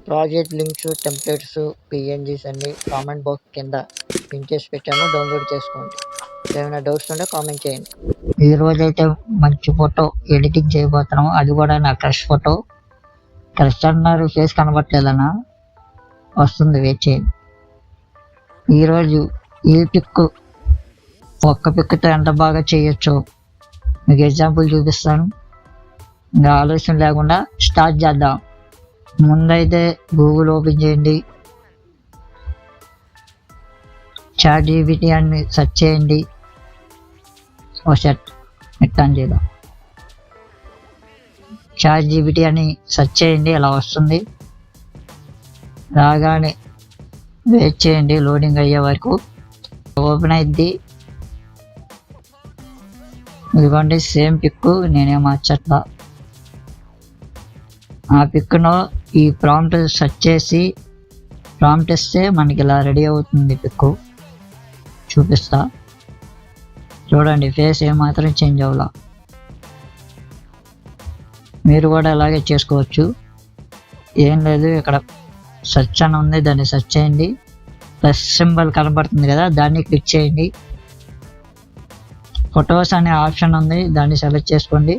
Project links, templates, PNGs అన్ని comment box కింద pin చేసి పెట్టాను, డౌన్లోడ్ చేసుకోండి. ఏమైనా డౌట్స్ ఉంటే కామెంట్ చేయండి. ఈ రోజైతే మంచి ఫోటో ఎడిటింగ్ చేయబోతున్నాం, అది కూడా నా క్రష్ ఫోటో. క్రష్ అన్నారు, ఫేస్ కనబట్టలేదన్నా, వస్తుంది, వెయిట్ చేయండి. ఈరోజు ఈ పిక్ ఒక్క పిక్తో ఎంత బాగా చేయొచ్చు మీకు ఎగ్జాంపుల్ చూపిస్తాను. ఇంకా ఆలోచన లేకుండా స్టార్ట్ చేద్దాం. ముందైతే గూగుల్ ఓపెన్ చేయండి, ChatGPT అని సెర్చ్ చేయండి. ఎట్టాన్ చేద్దాం, ChatGPT అని సెర్చ్ చేయండి, ఇలా వస్తుంది. రాగానే వెయిట్ చేయండి లోడింగ్ అయ్యే వరకు. ఓపెన్ అయింది. ఇదిగోండి సేమ్ పిక్, నేనేం మార్చట్లా. ఆ పిక్ను ఈ ప్రాంప్ట్ సెర్చ్ చేసి ప్రాంప్ట్ ఇస్తే మనకి ఇలా రెడీ అవుతుంది పిక్. చూపిస్తా చూడండి, ఫేస్ ఏమాత్రం చేంజ్ అవ్వాల. మీరు కూడా అలాగే చేసుకోవచ్చు. ఏం లేదు, ఇక్కడ సెర్చ్ అని ఉంది, దాన్ని సెర్చ్ చేయండి. ప్లస్ సింబల్ కనబడుతుంది కదా, దాన్ని క్లిక్ చేయండి. ఫొటోస్ అనే ఆప్షన్ ఉంది, దాన్ని సెలెక్ట్ చేసుకోండి.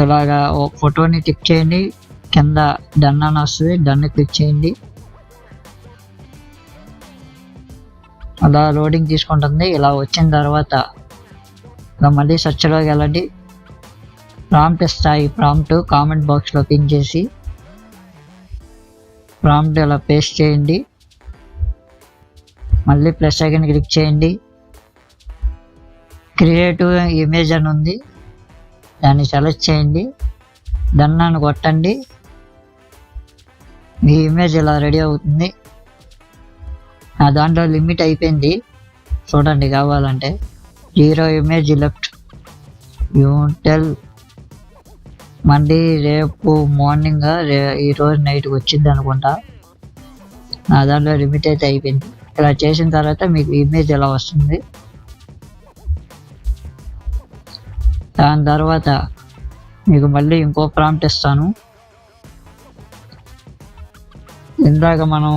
ఇలాగా ఒక ఫోటోని క్లిక్ చేయండి, కింద డన్ అని వస్తుంది, డన్ క్లిక్ చేయండి. అలా లోడింగ్ తీసుకుంటుంది. ఇలా వచ్చిన తర్వాత ఇలా మళ్ళీ సెర్చ్లోకి వెళ్ళండి. ప్రాంప్ట్ ఇస్తాయి, ప్రాంప్ట్ కామెంట్ బాక్స్లో పిన్ చేసి ప్రాంప్ట్ ఇలా పేస్ట్ చేయండి. మళ్ళీ ప్లస్ ఐకాన్ క్లిక్ చేయండి. క్రియేటివ్ ఇమేజ్ అని ఉంది, దాన్ని సెలెక్ట్ చేయండి, డన్ అని కొట్టండి. మీ ఇమేజ్ ఇలా రెడీ అవుతుంది. నా దాంట్లో లిమిట్ అయిపోయింది, చూడండి కావాలంటే. 0 ఇమేజ్ లెఫ్ట్. You tell. మళ్ళీ రేపు మార్నింగ్ ఈరోజు నైట్కి వచ్చింది అనుకుంటా. నా దాంట్లో లిమిట్ అయితే అయిపోయింది. ఇలా చేసిన తర్వాత మీకు ఇమేజ్ ఎలా వస్తుంది. దాని తర్వాత మీకు మళ్ళీ ఇంకో ప్రాంప్ట్ ఇస్తాను. ఇందాక మనం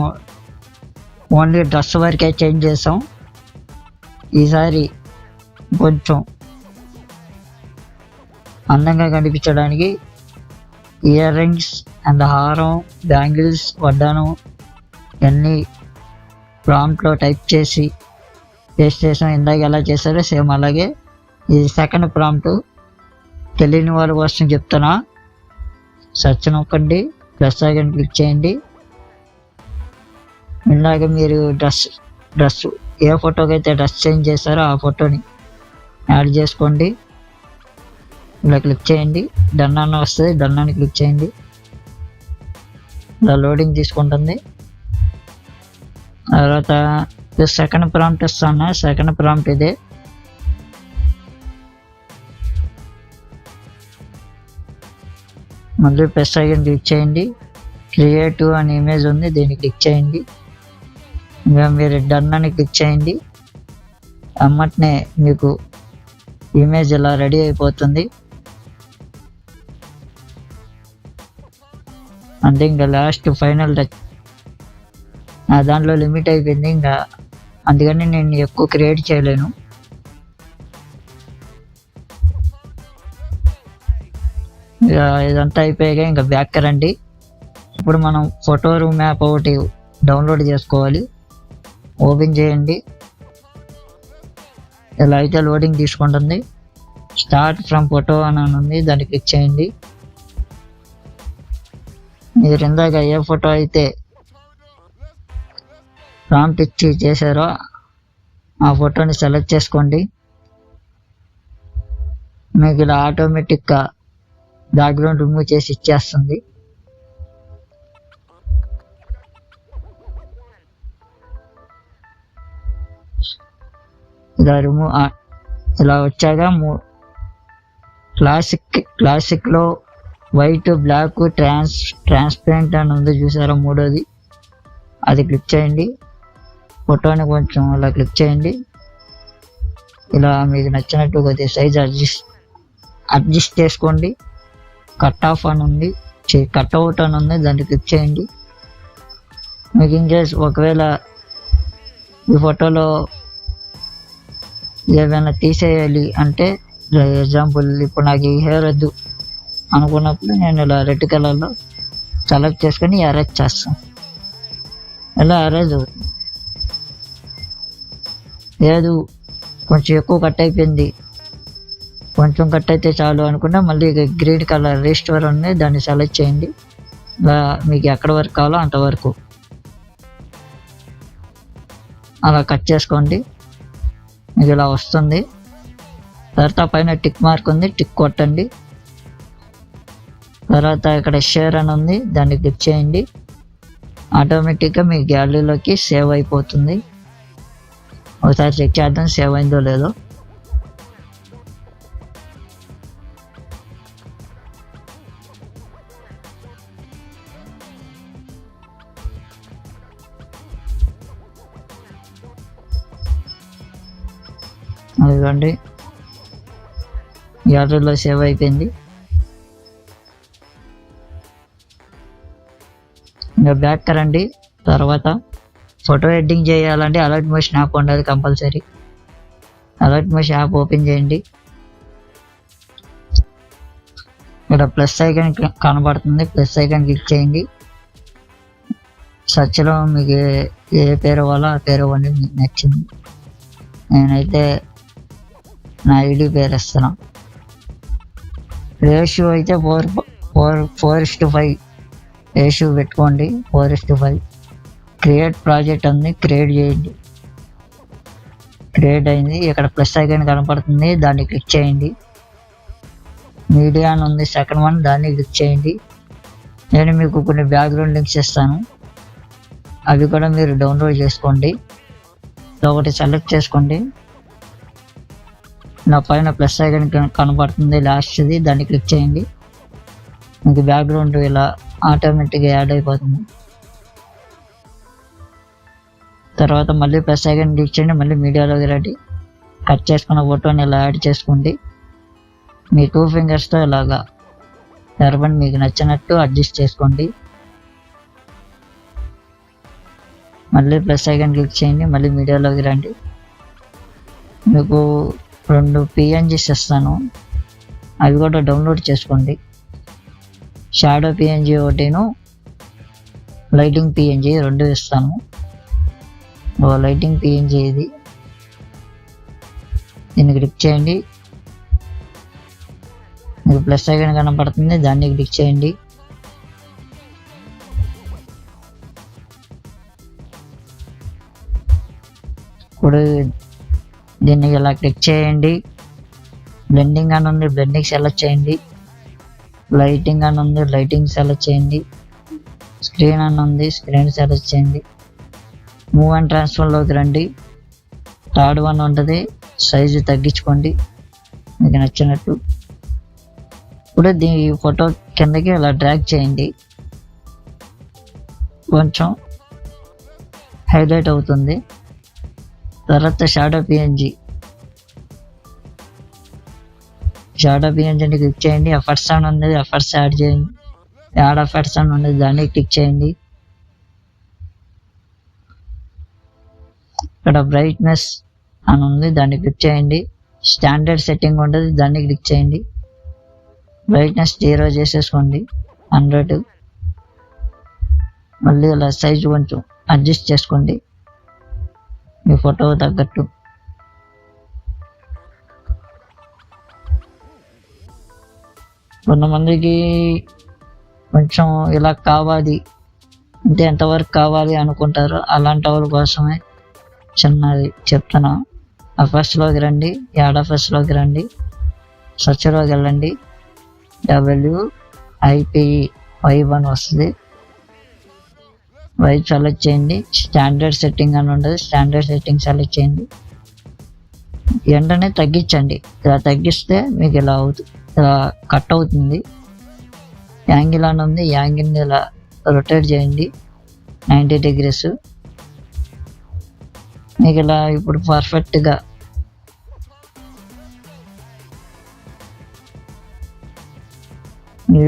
ఓన్లీ డ్రెస్ వరకే చేంజ్ చేసాం, ఈసారి కొంచెం అందంగా కనిపించడానికి ఇయర్ రింగ్స్ అండ్ హారం, బ్యాంగిల్స్, వడ్డానం ఇవన్నీ ప్రాంప్ట్లో టైప్ చేసి పేస్ట్ చేసాం. ఇందాక ఎలా చేశారో సేమ్ అలాగే. ఇది సెకండ్ ప్రాంప్ట్. తెలియని వాళ్ళ కోసం చెప్తున్నా. సెర్చ్ నొక్కండి, ప్లస్ ఐకాన్ క్లిక్ చేయండి. ఇందాక మీరు డ్రెస్ ఏ ఫోటోకి అయితే డ్రెస్ చేంజ్ చేస్తారో ఆ ఫోటోని యాడ్ చేసుకోండి. ఇలా క్లిక్ చేయండి, డన్ అని వస్తుంది, డన్ అని క్లిక్ చేయండి. ఇలా లోడింగ్ తీసుకుంటుంది. తర్వాత సెకండ్ ప్రాంప్ట్ ఇస్తాను. సెకండ్ ప్రాంప్ట్ ఇదే. మళ్ళీ ప్లస్ ఐకాన్ క్లిక్ చేయండి. క్రియేటివ్ అనే ఇమేజ్ ఉంది, దీన్ని క్లిక్ చేయండి. ఇంకా మీరు డన్ అని క్లిక్ చేయండి. అమ్మటనే మీకు ఇమేజ్ ఇలా రెడీ అయిపోతుంది. అంటే ఇంకా లాస్ట్ ఫైనల్ టచ్. దాంట్లో లిమిట్ అయిపోయింది, ఇంకా అందుకని నేను ఎక్కువ క్రియేట్ చేయలేను. ఇదంతా అయిపోయాక ఇంకా బ్యాక్ రండి. ఇప్పుడు మనం ఫోటో రూమ్ యాప్ ఒకటి డౌన్లోడ్ చేసుకోవాలి. ఓపెన్ చేయండి. ఇలా అయితే లోడింగ్ తీసుకుంటుంది. స్టార్ట్ ఫ్రమ్ ఫోటో అని ఉంది, దాన్ని క్లిక్ చేయండి. మీరు ఇందాక ఏ ఫోటో అయితే ప్రాంప్ట్ ఇచ్చి చేశారో ఆ ఫోటోని సెలెక్ట్ చేసుకోండి. మీకు ఇలా ఆటోమేటిక్గా బ్యాక్గ్రౌండ్ రిమూవ్ చేసి ఇచ్చేస్తుంది. ఇలా వచ్చాక క్లాసిక్లో వైట్, బ్లాక్, ట్రాన్స్పరెంట్ అని ఉంది చూసారా, మూడోది. అది క్లిక్ చేయండి. ఫోటోని కొంచెం ఇలా క్లిక్ చేయండి. ఇలా మీకు నచ్చినట్టు కొద్దిగా సైజ్ అడ్జస్ట్ చేసుకోండి. కట్ ఆఫ్ అని ఉంది, కట్ అవుట్ అని ఉంది, దాన్ని క్లిక్ చేయండి. మీకు ఇన్కేస్ ఒకవేళ ఈ ఫోటోలో ఏదైనా తీసేయాలి అంటే, ఎగ్జాంపుల్ ఇప్పుడు నాకు ఈ హెయిర్ వద్దు అనుకున్నప్పుడు నేను ఇలా రెడ్ కలర్లో సెలెక్ట్ చేసుకొని అరేంజ్ చేస్తాను. ఇలా అరేంజ్ అవుతుంది. లేదు కొంచెం ఎక్కువ కట్ అయిపోయింది, కొంచెం కట్ అయితే చాలు అనుకున్నా మళ్ళీ గ్రీన్ కలర్ రిస్టోర్ ఉంది, దాన్ని సెలెక్ట్ చేయండి. ఇలా మీకు ఎక్కడి వరకు కావాలో అంతవరకు అలా కట్ చేసుకోండి. మీకు ఇలా వస్తుంది. తర్వాత పైన టిక్ మార్క్ ఉంది, టిక్ కొట్టండి. తర్వాత ఇక్కడ షేర్ అని ఉంది, దాన్ని క్లిక్ చేయండి. ఆటోమేటిక్గా మీ గ్యాలరీలోకి సేవ్ అయిపోతుంది. ఒకసారి చెక్ చేద్దాం సేవ్ అయిందో లేదో. అదిగోండి గ్యాలరీలో సేవ్ అయిపోయింది. ఇంకా బ్యాక్ రండి. తర్వాత ఫోటో ఎడిటింగ్ చేయాలంటే అలర్ట్ మోషన్ యాప్ ఉండాలి compulsory. Alert motion app open చేయండి. ఇక్కడ ప్లస్ ఐకాన్ కనబడుతుంది, ప్లస్ ఐకాన్ క్లిక్ చేయండి. సర్చ్లో మీకు ఏ పేరు ఇవ్వాలో ఆ పేరు ఇవ్వండి, మీకు నచ్చింది. నేనైతే నా ఐడి పేరు ఇస్తాను. రేషియో అయితే 4:5 రేషియో పెట్టుకోండి. 4:5. క్రియేట్ ప్రాజెక్ట్ ఉంది, క్రియేట్ చేయండి. క్రియేట్ అయింది. ఇక్కడ ప్లస్ ఐకాన్ కనపడుతుంది, దాన్ని క్లిక్ చేయండి. మీడియా అని ఉంది సెకండ్ వన్, దాన్ని క్లిక్ చేయండి. నేను మీకు కొన్ని బ్యాక్గ్రౌండ్ లింక్స్ ఇస్తాను, అవి కూడా మీరు డౌన్లోడ్ చేసుకోండి. ఒకటి సెలెక్ట్ చేసుకోండి. నా పైన ప్లస్ ఐకాన్ కనపడుతుంది లాస్ట్ది, దాన్ని క్లిక్ చేయండి. మీకు బ్యాక్గ్రౌండ్ ఇలా ఆటోమేటిక్గా యాడ్ అయిపోతుంది. తర్వాత మళ్ళీ ప్లస్ ఐకాన్ క్లిక్ చేయండి, మళ్ళీ మీడియాలోకి రండి. కట్ చేసుకున్న ఫోటోని ఇలా యాడ్ చేసుకోండి. మీ 2 ఫింగర్స్తో ఇలాగా ఎర్రబండి మీకు నచ్చినట్టు అడ్జస్ట్ చేసుకోండి. మళ్ళీ ప్లస్ ఐకాన్ క్లిక్ చేయండి, మళ్ళీ మీడియాలోకి రండి. మీకు 2 PNGs ఇస్తాను, అవి కూడా డౌన్లోడ్ చేసుకోండి. షాడో PNG ఒకటిను లైటింగ్ PNG 2 ఇస్తాను. లైటింగ్ PNG ఇది, దీన్ని క్లిక్ చేయండి. మీకు ప్లస్ ఐకాన్ కనపడుతుంది, దాన్ని క్లిక్ చేయండి. ఇప్పుడు దీన్ని ఇలా క్లిక్ చేయండి. బ్లెండింగ్ అని ఉంది, బ్లెండింగ్ సెలెక్ట్ చేయండి. లైటింగ్ అని ఉంది, లైటింగ్ సెలెక్ట్ చేయండి. స్క్రీన్ అని ఉంది, స్క్రీన్ సెలెక్ట్ చేయండి. మూవ్ అండ్ ట్రాన్స్ఫర్లోకి రండి. థర్డ్ వన్ ఉంటుంది, సైజు తగ్గించుకోండి మీకు నచ్చినట్టు. ఇప్పుడు దీని ఫోటో కిందకి ఇలా డ్రాగ్ చేయండి, కొంచెం హైలైట్ అవుతుంది. తర్వాత షాడో PNG అని క్లిక్ చేయండి. ఎఫర్ట్స్ అని ఉంది, ఎఫర్ట్స్ యాడ్ చేయండి. యాడ్ ఎఫర్ట్స్ అని ఉంది, దాన్ని క్లిక్ చేయండి. ఇక్కడ బ్రైట్నెస్ అని ఉంది, దాన్ని క్లిక్ చేయండి. స్టాండర్డ్ సెట్టింగ్ ఉంటుంది, దాన్ని క్లిక్ చేయండి. బ్రైట్నెస్ 0 చేసేసుకోండి, 100. మళ్ళీ ఇలా సైజు కొంచెం అడ్జస్ట్ చేసుకోండి మీ ఫోటో తగ్గట్టు. కొంతమందికి కొంచెం ఇలా కావాలి అంటే ఎంతవరకు కావాలి అనుకుంటారో అలాంటి వాళ్ళ కోసమే చిన్నది చెప్తున్నా. ఎఫ్ఎస్లోకి రండి, యాడ్ ఎఫ్ఎస్లోకి రండి, సర్చ్లోకి వెళ్ళండి. WIPE వైబ్ అని వస్తుంది, వైబ్ సెలెక్ట్ చేయండి. స్టాండర్డ్ సెట్టింగ్ అని ఉంటుంది, స్టాండర్డ్ సెట్టింగ్ సెలెక్ట్ చేయండి. వెంటనే తగ్గించండి, ఇలా తగ్గిస్తే మీకు ఇలా అవుతుంది, ఇలా కట్ అవుతుంది. యాంగిల్ అని ఉంది, యాంగిల్ని ఇలా రొటేట్ చేయండి 90 degrees. మీకు ఇలా ఇప్పుడు పర్ఫెక్ట్గా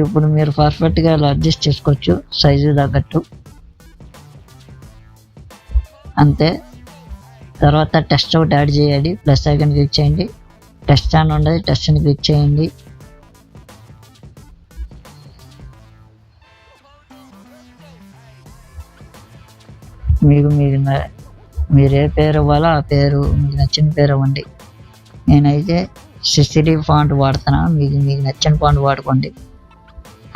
ఇప్పుడు మీరు పర్ఫెక్ట్గా ఇలా అడ్జస్ట్ చేసుకోవచ్చు సైజు తగ్గట్టు. అంతే. తర్వాత టెస్ట్ ఒకటి యాడ్ చేయాలి. ప్లస్ ఐకాన్ క్లిక్ చేయండి. టెస్ట్ అని ఉండదు, టెస్ట్ని క్లిక్ చేయండి. మీరు ఏ పేరు ఇవ్వాలో ఆ పేరు, మీకు నచ్చిన పేరు ఇవ్వండి. నేనైతే సిసిలి ఫాంట్ వాడుతున్నా, మీకు నచ్చిన ఫాంట్ వాడుకోండి.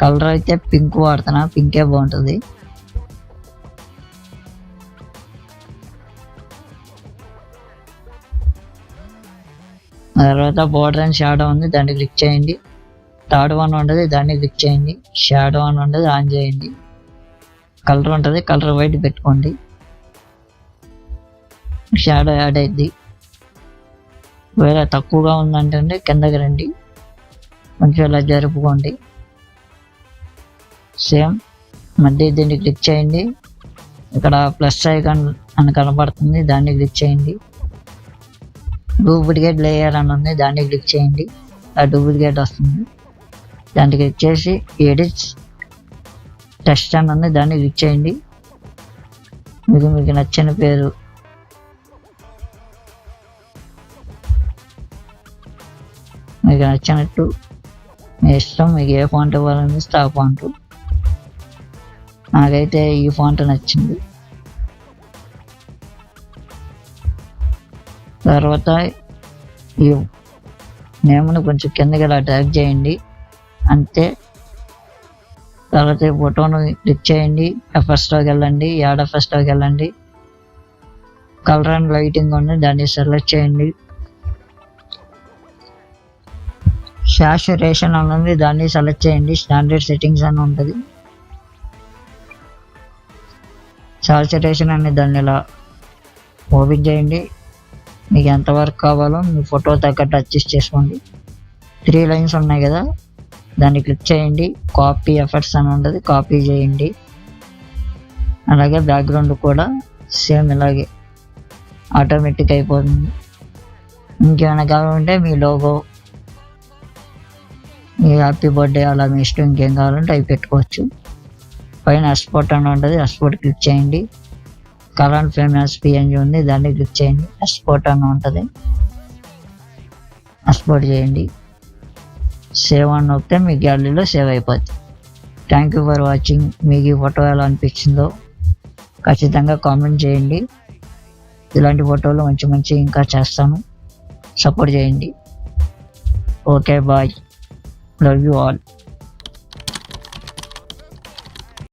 కలర్ అయితే పింక్ వాడుతున్నా, పింకే బాగుంటుంది. తర్వాత బోర్డర్ అండ్ షాడో ఉంది, దాన్ని క్లిక్ చేయండి. థర్డ్ వన్ ఉంటుంది, దాన్ని క్లిక్ చేయండి. షాడో అని ఉంటుంది, ఆన్ చేయండి. కలర్ ఉంటుంది, కలర్ వైట్ పెట్టుకోండి. షాడో యాడ్ అయింది. వేరే తక్కువగా ఉందంటే కిందకి రండి, కొంచెం ఇలా జరుపుకోండి. సేమ్ మళ్ళీ దీన్ని క్లిక్ చేయండి. ఇక్కడ ప్లస్ ఐకాన్ అని కనబడుతుంది, దాన్ని క్లిక్ చేయండి. డూప్లికేట్ లేయర్ అని ఉంది, దాన్ని క్లిక్ చేయండి. ఆ డూప్లికేట్ వస్తుంది, దాన్ని క్లిక్ చేసి ఎడిట్ టెస్ట్ అని ఉంది, దాన్ని క్లిక్ చేయండి. మీకు నచ్చిన పేరు మీకు నచ్చినట్టు మీ ఇష్టం, మీకు ఏ ఫాంట్ ఇవ్వాలనిపిస్తే ఆ ఫాంట్. నాకైతే ఈ ఫాంట్ నచ్చింది. తర్వాత ఈ నేమ్ను కొంచెం కిందకి ఇలా ట్యాగ్ చేయండి, అంతే. తర్వాత ఈ ఫోటోను క్లిక్ చేయండి. ఎఫెక్ట్స్లోకి వెళ్ళండి, యాడ్ ఎఫెక్ట్స్లోకి వెళ్ళండి. కలర్ అండ్ లైటింగ్ ఉంది, దాన్ని సెలెక్ట్ చేయండి. సాచురేషన్ అని ఉంది, దాన్ని సెలెక్ట్ చేయండి. స్టాండర్డ్ సెట్టింగ్స్ అని ఉంటుంది. సాచురేషన్ అని దాన్ని ఇలా ఓపెన్ చేయండి. మీకు ఎంతవరకు కావాలో మీ ఫోటో తగ్గట్టు అడ్జస్ట్ చేసుకోండి. 3 లైన్స్ ఉన్నాయి కదా, దాన్ని క్లిక్ చేయండి. కాపీ ఎఫెక్ట్స్ అని ఉంటుంది, కాపీ చేయండి. అలాగే బ్యాక్గ్రౌండ్ కూడా సేమ్ ఇలాగే ఆటోమేటిక్ అయిపోతుంది. ఇంకేమైనా కావాలంటే మీ లోగో, మీ హ్యాపీ బర్త్డే, అలా మీ ఇష్టం ఇంకేం కావాలంటే అవి పెట్టుకోవచ్చు. పైన ఎక్స్పోర్ట్ అని ఉంటుంది, ఎక్స్పోర్ట్ క్లిక్ చేయండి. కరెంట్ ఫేమస్ పిఎన్జీ ఉంది, దాన్ని క్లిక్ చేయండి. ఎక్స్పోర్ట్ అని ఉంటుంది, ఎక్స్పోర్ట్ చేయండి. సేవ్ అని నొక్కితే మీ గ్యాలరీలో సేవ్ అయిపోద్ది. Thank you for watching. మీకు ఈ ఫోటో ఎలా అనిపించిందో ఖచ్చితంగా కామెంట్ చేయండి. ఇలాంటి ఫోటోలు మంచి ఇంకా చేస్తాను, సపోర్ట్ చేయండి. Okay, bye. Love you all.